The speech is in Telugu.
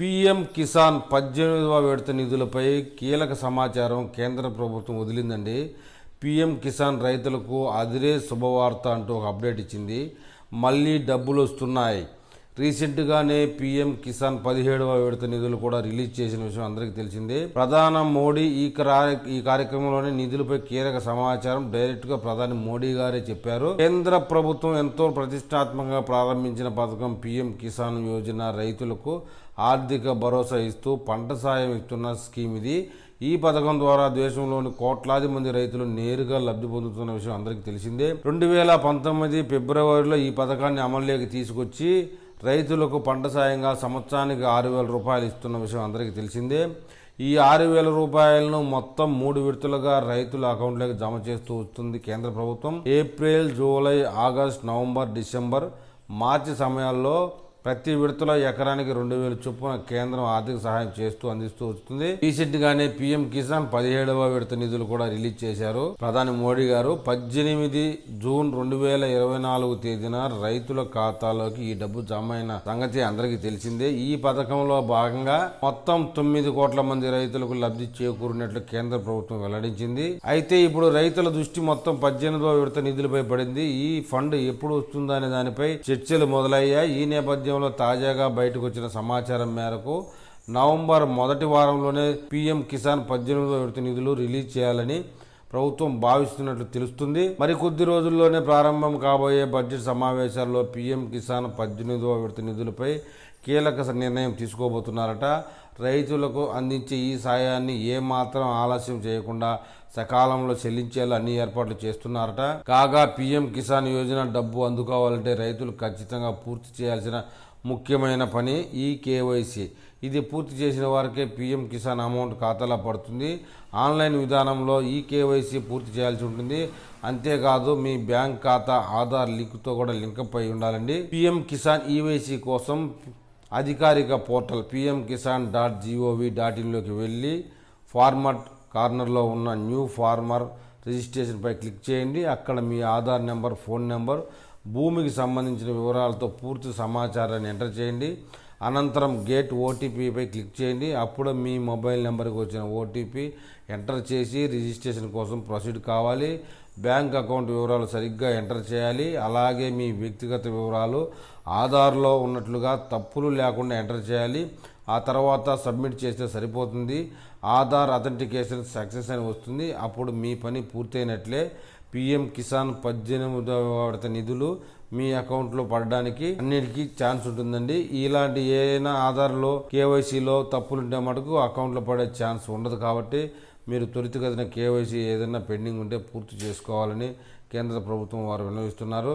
పీఎం కిసాన్ 18వ విడత నిధులపై కీలక సమాచారం కేంద్ర ప్రభుత్వం వదిలిందండి. పీఎం కిసాన్ రైతులకు అదిరే శుభవార్త అంటూ ఒక అప్డేట్ ఇచ్చింది. మళ్ళీ డబ్బులు వస్తున్నాయి. రీసెంట్గానే పీఎం కిసాన్ 17వ విడత నిధులు కూడా రిలీజ్ చేసిన విషయం అందరికీ తెలిసిందే. ప్రధాని మోడీ ఈ కార్యక్రమంలోనే నిధులపై కీలక సమాచారం డైరెక్ట్గా ప్రధాని మోడీ గారే చెప్పారు. కేంద్ర ప్రభుత్వం ఎంతో ప్రతిష్టాత్మకంగా ప్రారంభించిన పథకం పీఎం కిసాన్ యోజన రైతులకు ఆర్థిక భరోసా ఇస్తూ పంట సాయం ఇస్తున్న స్కీమ్ ఇది. ఈ పథకం ద్వారా దేశంలోని కోట్లాది మంది రైతులు నేరుగా లబ్ధి పొందుతున్న విషయం అందరికీ తెలిసిందే. 2019 ఫిబ్రవరిలో ఈ పథకాన్ని అమలులోకి తీసుకొచ్చి రైతులకు పంట సాయంగా సంవత్సరానికి 6,000 రూపాయలు ఇస్తున్న విషయం అందరికీ తెలిసిందే. ఈ 6,000 రూపాయలను మొత్తం 3 విడతలుగా రైతుల అకౌంట్లోకి జమ చేస్తూ వస్తుంది కేంద్ర ప్రభుత్వం. April, July, August, November, December, మార్చి సమయాల్లో ప్రతి విడతలో ఎకరానికి 2,000 చొప్పున కేంద్రం ఆర్థిక సహాయం అందిస్తూ వస్తుంది. రీసెంట్ గానే పీఎం కిసాన్ 17వ విడత నిధులు కూడా రిలీజ్ చేశారు ప్రధాని మోడీ గారు. 18 జూన్ 2024 తేదీన రైతుల ఖాతాలోకి ఈ డబ్బు జమ అయిన సంగతి అందరికీ తెలిసిందే. ఈ పథకంలో భాగంగా మొత్తం 9 కోట్ల మంది రైతులకు లబ్ధి చేకూరినట్లు కేంద్ర ప్రభుత్వం వెల్లడించింది. అయితే ఇప్పుడు రైతుల దృష్టి మొత్తం 18వ విడత నిధులపై పడింది. ఈ ఫండ్ ఎప్పుడు వస్తుందనే దానిపై చర్చలు మొదలయ్యాయి. ఈ నేపథ్యంలో తాజాగా బయటకు వచ్చిన సమాచారం మేరకు నవంబర్ మొదటి వారంలోనే పీఎం కిసాన్ 18వ విడత నిధులు రిలీజ్ చేయాలని ప్రభుత్వం భావిస్తున్నట్లు తెలుస్తుంది. మరికొద్ది రోజుల్లోనే ప్రారంభం కాబోయే బడ్జెట్ సమావేశాల్లో పీఎం కిసాన్ 18వ విడత నిధులపై కీలక నిర్ణయం తీసుకోబోతున్నారట. రైతులకు అందించే ఈ సాయాన్ని ఏమాత్రం ఆలస్యం చేయకుండా సకాలంలో చెల్లించేలా అన్ని ఏర్పాట్లు చేస్తున్నారట. కాగా పీఎం కిసాన్ యోజన డబ్బు అందుకోవాలంటే రైతులు ఖచ్చితంగా పూర్తి చేయాల్సిన ముఖ్యమైన పని ఈ కేవైసీ. ఇది పూర్తి చేసిన వారికే పీఎం కిసాన్ అమౌంట్ ఖాతాలో పడుతుంది. ఆన్లైన్ విధానంలో ఈ కేవైసీ పూర్తి చేయాల్సి ఉంటుంది. అంతేకాదు మీ బ్యాంక్ ఖాతా ఆధార్ లింక్తో కూడా లింకప్ అయి ఉండాలండి. పీఎం కిసాన్ ఈవైసీ కోసం అధికారిక పోర్టల్ pmkisan.gov.in లోకి వెళ్ళి ఫార్మట్ కార్నర్లో ఉన్న న్యూ ఫార్మర్ రిజిస్ట్రేషన్పై క్లిక్ చేయండి. అక్కడ మీ ఆధార్ నెంబర్, ఫోన్ నెంబర్, భూమికి సంబంధించిన వివరాలతో పూర్తి సమాచారాన్ని ఎంటర్ చేయండి. అనంతరం గెట్ ఓటీపీపై క్లిక్ చేయండి. అప్పుడు మీ మొబైల్ నెంబర్కి వచ్చిన ఓటీపీ ఎంటర్ చేసి రిజిస్ట్రేషన్ కోసం ప్రొసీడ్ కావాలి. బ్యాంక్ అకౌంట్ వివరాలు సరిగ్గా ఎంటర్ చేయాలి. అలాగే మీ వ్యక్తిగత వివరాలు ఆధార్లో ఉన్నట్లుగా తప్పులు లేకుండా ఎంటర్ చేయాలి. ఆ తర్వాత సబ్మిట్ చేస్తే సరిపోతుంది. ఆధార్ అథెంటికేషన్ సక్సెస్ అని వస్తుంది. అప్పుడు మీ పని పూర్తయినట్లే. పీఎం కిసాన్ 18వ విడత నిధులు మీ అకౌంట్లో పడడానికి అన్నిటికీ ఛాన్స్ ఉంటుందండి. ఇలాంటి ఏదైనా ఆధార్లో కేవైసీలో తప్పులుంటే మటుకు అకౌంట్లో పడే ఛాన్స్ ఉండదు. కాబట్టి మీరు త్వరితగతిన కేవైసీ ఏదైనా పెండింగ్ ఉంటే పూర్తి చేసుకోవాలని కేంద్ర ప్రభుత్వం వారు విన్నవిస్తున్నారు.